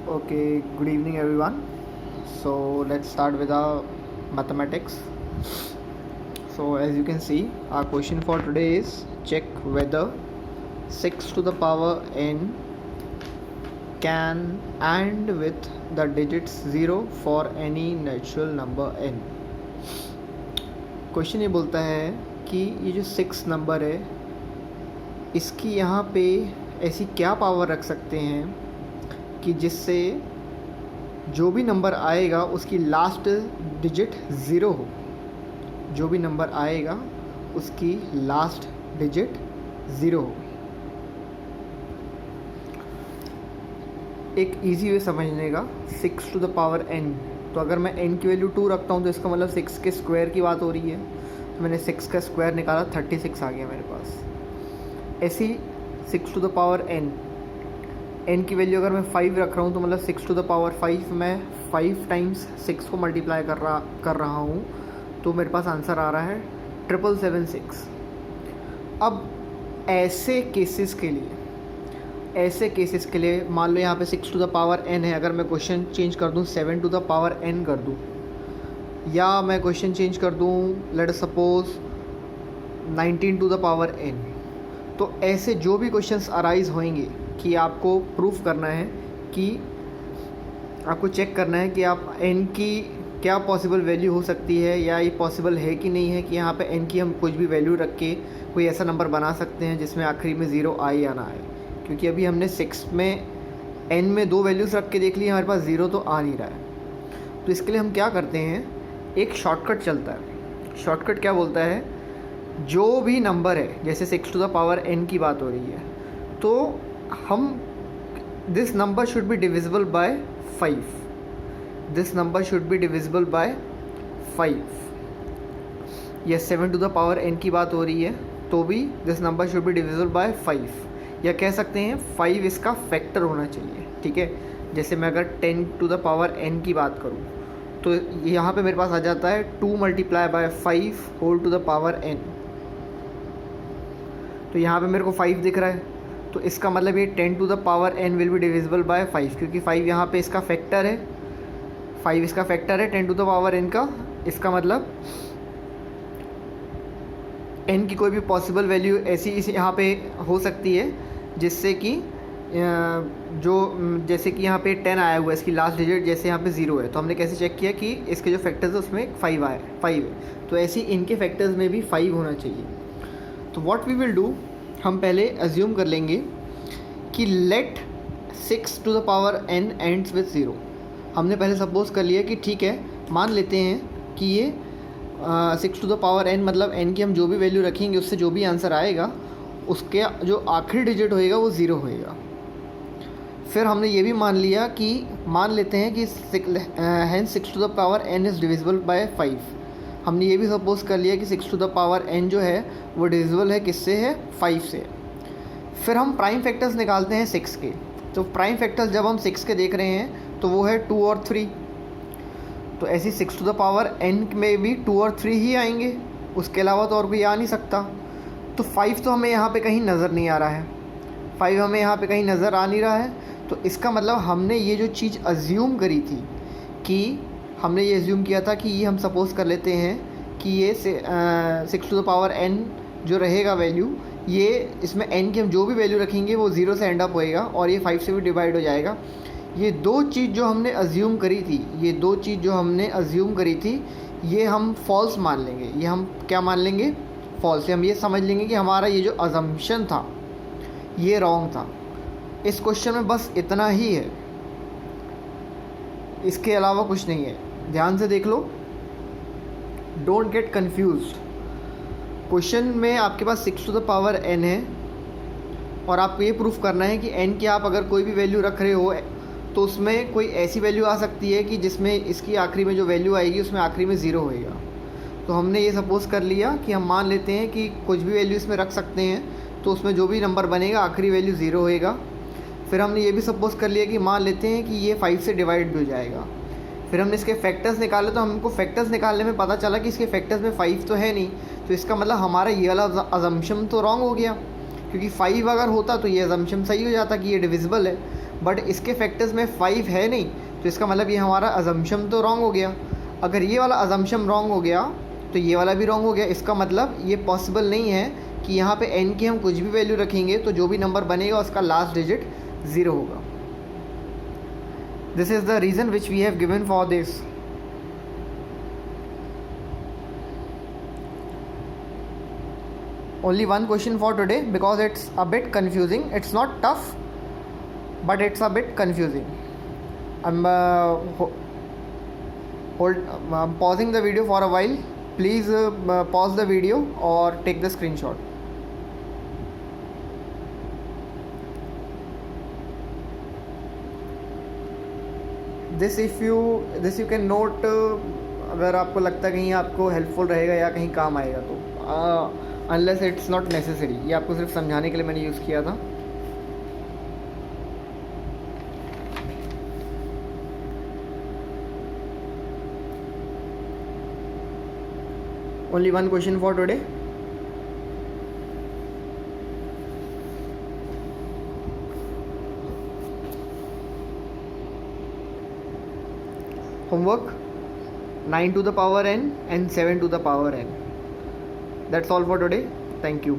Okay, good evening everyone. So let's start with our mathematics. So as you can see, our question for today is check whether 6 to the power n can AND with the digits 0 for any natural number n. Question ये बोलता है कि ये जो 6 number है इसकी यहाँ पे ऐसी क्या पावर रख सकते हैं कि जिससे जो भी नंबर आएगा उसकी लास्ट डिजिट ज़ीरो हो। जो भी नंबर आएगा उसकी लास्ट डिजिट ज़ीरो हो। एक इजी वे समझने का, 6 टू द पावर n, तो अगर मैं n की वैल्यू 2 रखता हूँ तो इसका मतलब 6 के स्क्वायर की बात हो रही है। तो मैंने 6 का स्क्वायर निकाला, 36 आ गया मेरे पास। ऐसी 6 टू द पावर n की वैल्यू अगर मैं 5 रख रहा हूँ तो मतलब 6 टू द पावर 5 मैं 5 टाइम्स 6 को मल्टीप्लाई कर रहा हूँ, तो मेरे पास आंसर आ रहा है 777। अब ऐसे केसेस के लिए मान लो यहाँ पे 6 टू द पावर n है, अगर मैं क्वेश्चन चेंज कर दूँ 7 टू द पावर n कर दूँ, या मैं क्वेश्चन चेंज कर दूँ let us suppose 19 to the power n, तो ऐसे जो भी क्वेश्चंस अराइज होंगे कि आपको प्रूफ करना है, कि आपको चेक करना है कि आप n की क्या पॉसिबल वैल्यू हो सकती है, या ये पॉसिबल है कि नहीं है कि यहाँ पे n की हम कुछ भी वैल्यू रख के कोई ऐसा नंबर बना सकते हैं जिसमें आखिरी में ज़ीरो आए या ना आए। क्योंकि अभी हमने 6 में n में 2 वैल्यूज़ रख के देख ली, हमारे पास ज़ीरो तो आ नहीं रहा है। तो इसके लिए हम क्या करते हैं, एक शॉर्टकट चलता है। शॉर्टकट क्या बोलता है, जो भी नंबर है, जैसे 6 टू द पावर n की बात हो रही है, तो हम this number should be divisible by 5, this number should be divisible by 5। या 7 टू द पावर n की बात हो रही है तो भी this number should be divisible by 5, या कह सकते हैं 5 इसका फैक्टर होना चाहिए। ठीक है, जैसे मैं अगर 10 टू द पावर n की बात करूँ तो यहाँ पे मेरे पास आ जाता है 2 multiply by 5 whole to the power n। तो यहाँ पे मेरे को 5 दिख रहा है, तो इसका मतलब ये 10 to the power n will be divisible by 5, क्योंकि 5 यहाँ पे इसका फैक्टर है, 5 इसका फैक्टर है 10 टू द पावर n का। इसका मतलब n की कोई भी पॉसिबल वैल्यू ऐसी इस यहाँ पे हो सकती है जिससे कि जैसे कि यहाँ पे 10 आया हुआ है, इसकी लास्ट डिजिट जैसे यहाँ पे 0 है, तो हमने कैसे चेक किया कि इसके जो फैक्टर्स है उसमें 5 है, तो ऐसे इनके फैक्टर्स में भी 5 होना चाहिए। तो व्हाट वी विल डू, हम पहले अज्यूम कर लेंगे कि let 6 to the power n ends with 0। हमने पहले सपोज कर लिया कि ठीक है, मान लेते हैं कि ये 6 टू द पावर n मतलब n की हम जो भी वैल्यू रखेंगे उससे जो भी आंसर आएगा उसके जो आखिरी डिजिट होएगा वो 0 होएगा। फिर हमने ये भी मान लिया कि मान लेते हैं कि hence 6 to the power n is divisible by 5। हमने ये भी सपोज कर लिया कि 6 टू द पावर n जो है वो डिविजिबल है किससे है, 5 से। फिर हम प्राइम फैक्टर्स निकालते हैं 6 के, तो प्राइम फैक्टर्स जब हम 6 के देख रहे हैं तो वो है 2 और 3, तो ऐसी 6 टू द पावर n में भी 2 और 3 ही आएंगे, उसके अलावा तो और कोई आ नहीं सकता। तो 5 तो हमें यहाँ पे कहीं नज़र नहीं आ रहा है, 5 हमें यहाँ पे कहीं नज़र आ नहीं रहा है। तो इसका मतलब हमने ये जो चीज़ अज्यूम करी थी, कि हमने ये अज्यूम किया था कि ये हम सपोज़ कर लेते हैं कि ये 6 टू द पावर n जो रहेगा वैल्यू, ये इसमें n की हम जो भी वैल्यू रखेंगे वो 0 से एंड अप होएगा और ये 5 से भी डिवाइड हो जाएगा। ये दो चीज़ जो हमने अज्यूम करी थी, ये हम फॉल्स मान लेंगे। ये हम क्या मान लेंगे, फॉल्स। हम ये समझ लेंगे कि हमारा ये जो अजम्पशन था ये रॉन्ग था। इस क्वेश्चन में बस इतना ही है, इसके अलावा कुछ नहीं है। ध्यान से देख लो, डोंट गेट कन्फ्यूज्ड। क्वेश्चन में आपके पास 6 टू द पावर n है और आपको ये प्रूफ करना है कि n की आप अगर कोई भी वैल्यू रख रहे हो तो उसमें कोई ऐसी वैल्यू आ सकती है कि जिसमें इसकी आखिरी में जो वैल्यू आएगी उसमें आखिरी में 0 होएगा। तो हमने ये सपोज़ कर लिया कि हम मान लेते हैं कि कुछ भी वैल्यू इसमें रख सकते हैं, तो उसमें जो भी नंबर बनेगा आखिरी वैल्यू 0 होएगा। फिर हमने ये भी सपोज़ कर लिया कि मान लेते हैं कि ये 5 से डिवाइड भी हो जाएगा। फिर हमने इसके फैक्टर्स निकाले, तो हमको फैक्टर्स निकालने में पता चला कि इसके फैक्टर्स में 5 तो है नहीं, तो इसका मतलब हमारा ये वाला अजम्पशन तो रॉन्ग हो गया, क्योंकि 5 अगर होता तो ये अजम्पशन सही हो जाता कि ये डिविजिबल है। बट इसके फैक्टर्स में 5 है नहीं, तो इसका मतलब ये हमारा अजम्पशन तो रॉन्ग हो गया। अगर ये वाला अजम्पशन रॉन्ग हो गया तो ये वाला भी रॉन्ग हो गया। इसका मतलब ये पॉसिबल नहीं है कि यहाँ पे n की हम कुछ भी वैल्यू रखेंगे तो जो भी नंबर बनेगा उसका लास्ट डिजिट 0 होगा। This is the reason which we have given for this. Only one question for today because it's a bit confusing. It's not tough, but it's a bit confusing. I'm pausing the video for a while. Please pause the video or take the screenshot. This you can note अगर आपको लगता है कहीं आपको helpful रहेगा या कहीं काम आएगा तो, अनलेस इट्स नॉट नेसेसरी। ये आपको सिर्फ समझाने के लिए मैंने यूज़ किया था। Only one question for today. Homework 9 to the power n and 7 to the power n. That's all for today. Thank you.